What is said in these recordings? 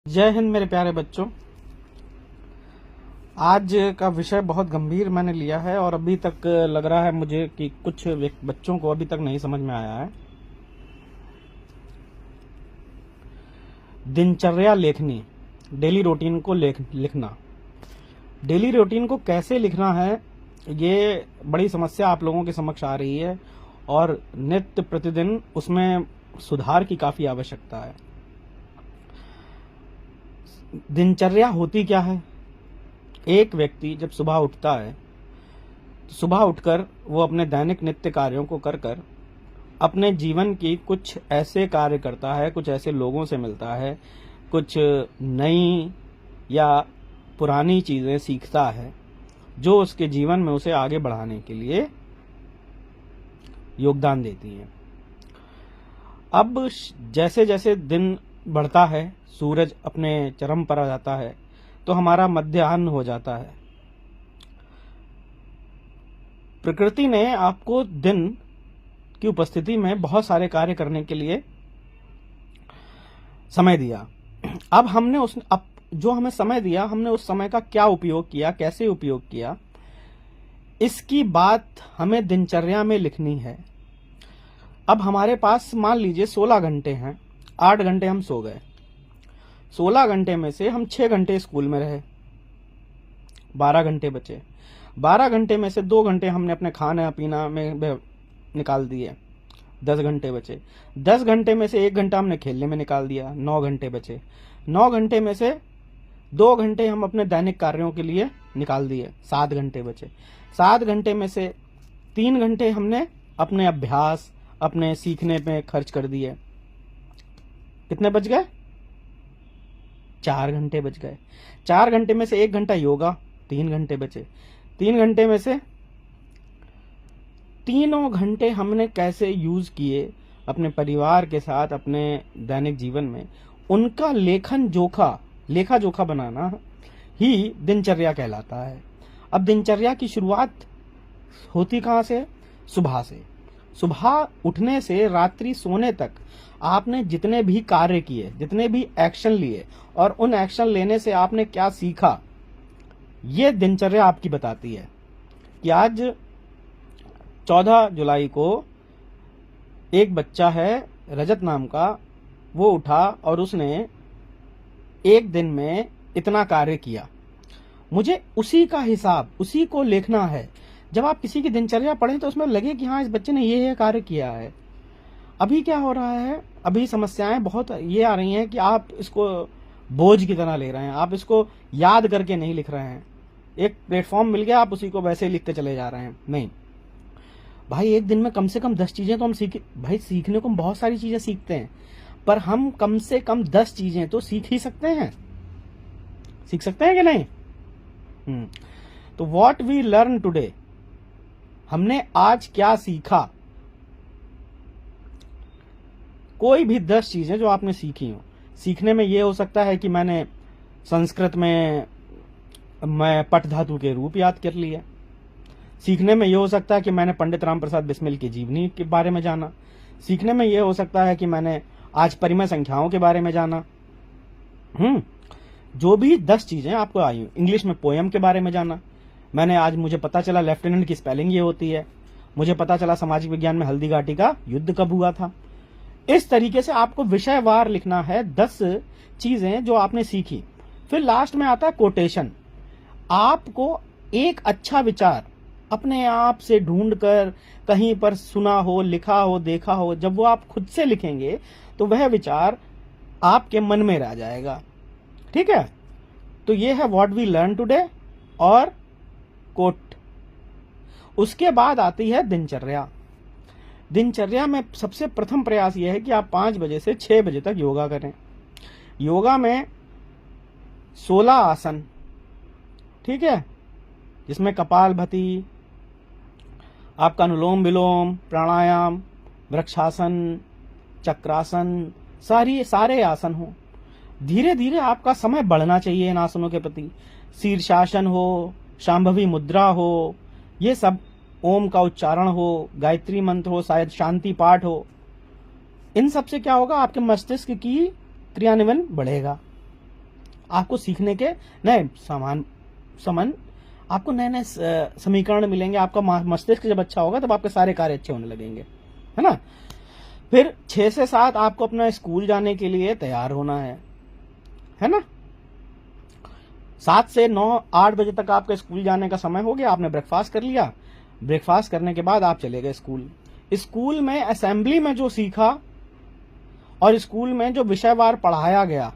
जय हिंद मेरे प्यारे बच्चों। आज का विषय बहुत गंभीर मैंने लिया है और अभी तक लग रहा है मुझे कि कुछ बच्चों को अभी तक नहीं समझ में आया है। दिनचर्या लेखनी, डेली रूटीन को लिखना। डेली रूटीन को कैसे लिखना है, ये बड़ी समस्या आप लोगों के समक्ष आ रही है और नित्य प्रतिदिन उसमें सुधार की काफ़ी आवश्यकता है। दिनचर्या होती क्या है? एक व्यक्ति जब सुबह उठता है तो सुबह उठकर वो अपने दैनिक नित्य कार्यों को कर अपने जीवन की कुछ ऐसे कार्य करता है, कुछ ऐसे लोगों से मिलता है, कुछ नई या पुरानी चीज़ें सीखता है जो उसके जीवन में उसे आगे बढ़ाने के लिए योगदान देती हैं। अब जैसे जैसे दिन बढ़ता है, सूरज अपने चरम पर आ जाता है तो हमारा मध्याह्न हो जाता है। प्रकृति ने आपको दिन की उपस्थिति में बहुत सारे कार्य करने के लिए समय दिया। अब जो हमें समय दिया, हमने उस समय का क्या उपयोग किया, कैसे उपयोग किया, इसकी बात हमें दिनचर्या में लिखनी है। अब हमारे पास मान लीजिए 16 घंटे हैं, 8 घंटे हम सो गए, 16 घंटे में से हम 6 घंटे स्कूल में रहे, 12 घंटे बचे। 12 घंटे में से 2 घंटे हमने अपने खाना पीना में निकाल दिए, 10 घंटे बचे। 10 घंटे में से 1 घंटा हमने खेलने में निकाल दिया, 9 घंटे बचे। 9 घंटे में से 2 घंटे हम अपने दैनिक कार्यों के लिए निकाल दिए, 7 घंटे बचे। 7 घंटे में से 3 घंटे हमने अपने अभ्यास, अपने सीखने पे खर्च कर दिए। कितने बच गए? 4 घंटे बच गए। 4 घंटे में से 1 घंटा योगा, 3 घंटे बचे। 3 घंटे में से तीनों घंटे हमने कैसे यूज किए अपने परिवार के साथ अपने दैनिक जीवन में, उनका लेखा जोखा बनाना ही दिनचर्या कहलाता है। अब दिनचर्या की शुरुआत होती कहाँ से? सुबह से। सुबह उठने से रात्रि सोने तक आपने जितने भी कार्य किए, जितने भी एक्शन लिए और उन एक्शन लेने से आपने क्या सीखा, ये दिनचर्या आपकी बताती है कि आज 14 जुलाई को एक बच्चा है रजत नाम का, वो उठा और उसने एक दिन में इतना कार्य किया। मुझे उसी का हिसाब, उसी को लिखना है। जब आप किसी की दिनचर्या पढ़ें तो उसमें लगे कि हाँ, इस बच्चे ने ये कार्य किया है। अभी क्या हो रहा है, अभी समस्याएं बहुत ये आ रही हैं कि आप इसको बोझ की तरह ले रहे हैं, आप इसको याद करके नहीं लिख रहे हैं। एक प्लेटफॉर्म मिल गया, आप उसी को वैसे ही लिखते चले जा रहे हैं। नहीं भाई, एक दिन में कम से कम 10 चीजें तो हम सीखने को हम बहुत सारी चीजें सीखते हैं, पर हम कम से कम 10 चीजें तो सीख ही सकते हैं। सीख सकते हैं कि नहीं? तो व्हाट वी लर्न टुडे, हमने आज क्या सीखा। कोई भी 10 चीजें जो आपने सीखी हो। सीखने में यह हो सकता है कि मैंने संस्कृत में मैं पट धातु के रूप याद कर लिए। सीखने में यह हो सकता है कि मैंने पंडित राम प्रसाद बिस्मिल की जीवनी के बारे में जाना। सीखने में यह हो सकता है कि मैंने आज परिमेय संख्याओं के बारे में जाना। जो भी 10 चीजें आपको आई, इंग्लिश में पोयम के बारे में जाना। मुझे पता चला लेफ्टिनेंट की स्पेलिंग ये होती है। मुझे पता चला सामाजिक विज्ञान में हल्दी घाटी का युद्ध कब हुआ था। इस तरीके से आपको विषयवार लिखना है 10 चीजें जो आपने सीखी। फिर लास्ट में आता है कोटेशन। आपको एक अच्छा विचार अपने आप से ढूंढकर कहीं पर सुना हो, लिखा हो, देखा हो, जब वो आप खुद से लिखेंगे तो वह विचार आपके मन में रह जाएगा। ठीक है? तो ये है व्हाट वी लर्न टुडे और कोट। उसके बाद आती है दिनचर्या। दिनचर्या में सबसे प्रथम प्रयास यह है कि आप 5 बजे से 6 बजे तक योगा करें। योगा में 16 आसन, ठीक है, जिसमें कपालभाति, आपका अनुलोम विलोम, प्राणायाम, वृक्षासन, चक्रासन, सारे आसन हो। धीरे धीरे आपका समय बढ़ना चाहिए इन आसनों के प्रति। शीर्षासन हो, शांभवी मुद्रा हो, ये सब, ओम का उच्चारण हो, गायत्री मंत्र हो, शायद शांति पाठ हो। इन सब से क्या होगा? आपके मस्तिष्क की क्रियान्वयन बढ़ेगा। आपको सीखने के नए समन आपको नए नए समीकरण मिलेंगे। आपका मस्तिष्क जब अच्छा होगा तब आपके सारे कार्य अच्छे होने लगेंगे, है ना। फिर 6 से 7 आपको अपना स्कूल जाने के लिए तैयार होना है ना। 7 से 9 8 बजे तक आपका स्कूल जाने का समय हो गया। आपने ब्रेकफास्ट कर लिया। ब्रेकफास्ट करने के बाद आप चले गए स्कूल। स्कूल में असेंबली में जो सीखा और स्कूल में जो विषयवार पढ़ाया गया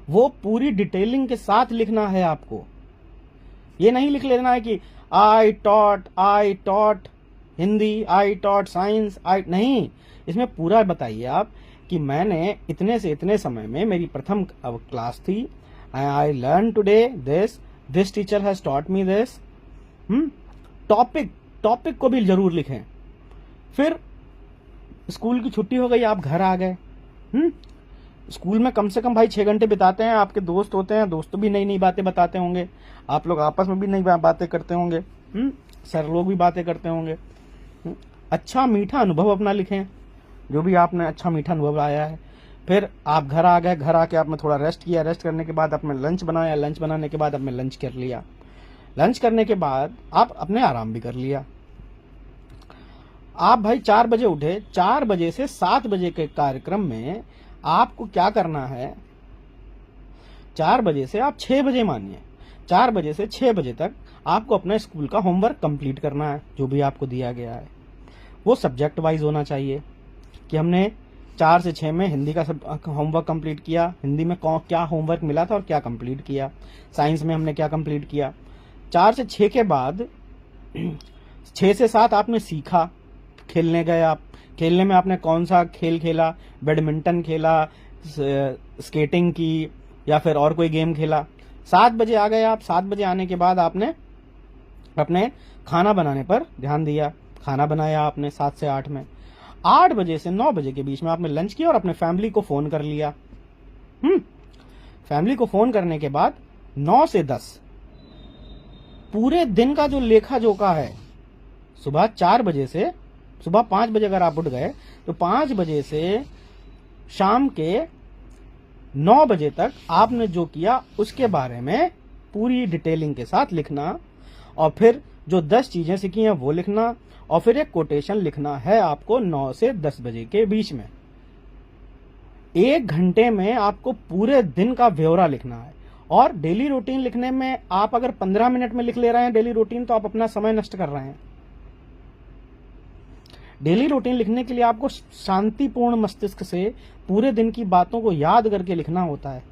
वो पूरी डिटेलिंग के साथ लिखना है आपको। ये नहीं लिख लेना है कि I taught Hindi, I taught science, नहीं, इसमें पूरा बताइए आप कि मैंने इतने से इतने समय में मेरी प्रथम क्लास थी, I learn today this teacher has taught me this. Topic को भी जरूर लिखें। फिर स्कूल की छुट्टी हो गई, आप घर आ गए। स्कूल में कम से कम भाई 6 घंटे बिताते हैं। आपके दोस्त होते हैं, दोस्त भी नई नई बातें बताते होंगे, आप लोग आपस में भी नई बातें करते होंगे, सर लोग भी बातें करते होंगे। अच्छा मीठा अनुभव अपना लिखें, जो भी आपने अच्छा मीठा अनुभव आया है। फिर आप घर आ गए, घर आके आपने थोड़ा रेस्ट किया। रेस्ट करने के बाद आपने लंच बनाया। लंच बनाने के बाद आपने लंच कर लिया। लंच करने के बाद आप अपने आराम भी कर लिया। आप भाई 4 बजे उठे। 4 बजे से 7 बजे के कार्यक्रम में आपको क्या करना है, 4 बजे से आप 6 बजे मानिए, 4 बजे से 6 बजे तक आपको अपना स्कूल का होमवर्क कंप्लीट करना है। जो भी आपको दिया गया है वो सब्जेक्ट वाइज होना चाहिए कि हमने 4 से 6 में हिंदी का होमवर्क कंप्लीट किया, हिंदी में क्या होमवर्क मिला था और क्या कंप्लीट किया, साइंस में हमने क्या कंप्लीट किया। 4 से 6 के बाद 6 से 7 आपने सीखा, खेलने गए आप। खेलने में आपने कौन सा खेल खेला, बैडमिंटन खेला, स्केटिंग की, या फिर और कोई गेम खेला। 7 बजे आ गए आप। 7 बजे आने के बाद आपने अपने खाना बनाने पर ध्यान दिया, खाना बनाया आपने 7 से 8 में। 8 बजे से 9 बजे के बीच में आपने लंच किया और अपने फैमिली को फोन कर लिया। फैमिली को फोन करने के बाद 9 से 10 पूरे दिन का जो लेखा जोखा है, सुबह 4 बजे से सुबह 5 बजे अगर आप उठ गए तो 5 बजे से शाम के 9 बजे तक आपने जो किया उसके बारे में पूरी डिटेलिंग के साथ लिखना। और फिर जो 10 चीजें सीखी हैं वो लिखना। और फिर एक कोटेशन लिखना है आपको 9 से 10 बजे के बीच में। 1 घंटे में आपको पूरे दिन का ब्यौरा लिखना है। और डेली रूटीन लिखने में आप अगर 15 मिनट में लिख ले रहे हैं डेली रूटीन, तो आप अपना समय नष्ट कर रहे हैं। डेली रूटीन लिखने के लिए आपको शांतिपूर्ण मस्तिष्क से पूरे दिन की बातों को याद करके लिखना होता है।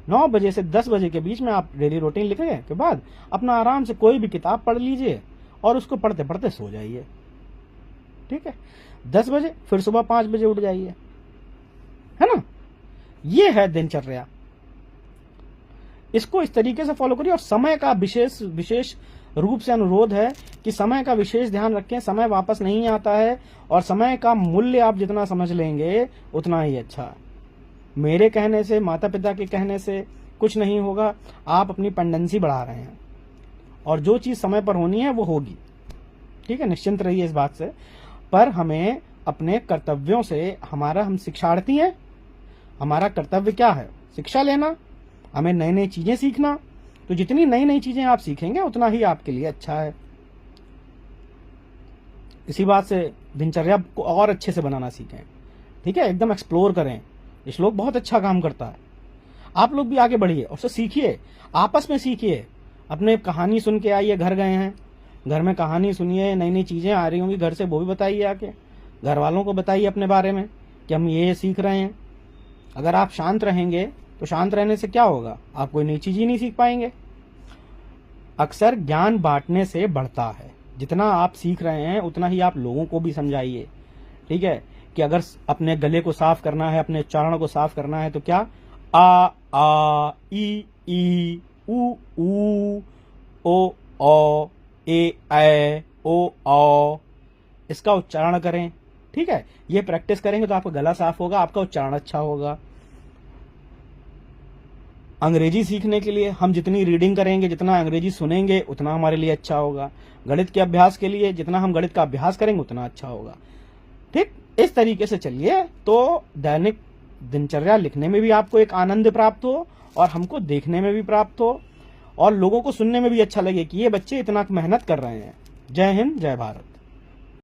9 बजे से 10 बजे के बीच में आप डेली रूटीन लिखने के बाद अपना आराम से कोई भी किताब पढ़ लीजिए और उसको पढ़ते पढ़ते सो जाइए। ठीक है, 10 बजे फिर सुबह 5 बजे उठ जाइए, है ना। ये है दिनचर्या। इसको इस तरीके से फॉलो करिए। और समय का विशेष रूप से अनुरोध है कि समय का विशेष ध्यान रखें। समय वापस नहीं आता है और समय का मूल्य आप जितना समझ लेंगे उतना ही अच्छा है। मेरे कहने से, माता पिता के कहने से कुछ नहीं होगा। आप अपनी पेंडेंसी बढ़ा रहे हैं और जो चीज समय पर होनी है वो होगी। ठीक है, निश्चिंत रहिए इस बात से। पर हमें अपने कर्तव्यों से, हम शिक्षार्थी हैं, हमारा कर्तव्य क्या है? शिक्षा लेना, हमें नई नई चीजें सीखना। तो जितनी नई नई चीजें आप सीखेंगे उतना ही आपके लिए अच्छा है। इसी बात से दिनचर्या को और अच्छे से बनाना सीखें। ठीक है, एकदम एक्सप्लोर करें। ये श्लोक बहुत अच्छा काम करता है। आप लोग भी आगे बढ़िए और उससे सीखिए, आपस में सीखिए। अपने कहानी सुन के आइए, घर गए हैं, घर में कहानी सुनिए, नई नई चीजें आ रही होंगी घर से, वो भी बताइए आके। घर वालों को बताइए अपने बारे में कि हम ये सीख रहे हैं। अगर आप शांत रहेंगे तो शांत रहने से क्या होगा? आप कोई नई चीज ही नहीं सीख पाएंगे। अक्सर ज्ञान बांटने से बढ़ता है। जितना आप सीख रहे हैं उतना ही आप लोगों को भी समझाइए। ठीक है, कि अगर अपने गले को साफ करना है, अपने उच्चारण को साफ करना है तो क्या, आ ई उ ओ औ ए ओ औ, इसका उच्चारण करें। ठीक है, ये प्रैक्टिस करेंगे तो आपका गला साफ होगा, आपका उच्चारण अच्छा होगा। अंग्रेजी सीखने के लिए हम जितनी रीडिंग करेंगे, जितना अंग्रेजी सुनेंगे उतना हमारे लिए अच्छा होगा। गणित के अभ्यास के लिए जितना हम गणित का अभ्यास करेंगे उतना अच्छा होगा। ठीक, इस तरीके से चलिए तो दैनिक दिनचर्या लिखने में भी आपको एक आनंद प्राप्त हो और हमको देखने में भी प्राप्त हो और लोगों को सुनने में भी अच्छा लगे कि ये बच्चे इतना मेहनत कर रहे हैं। जय हिंद, जय भारत।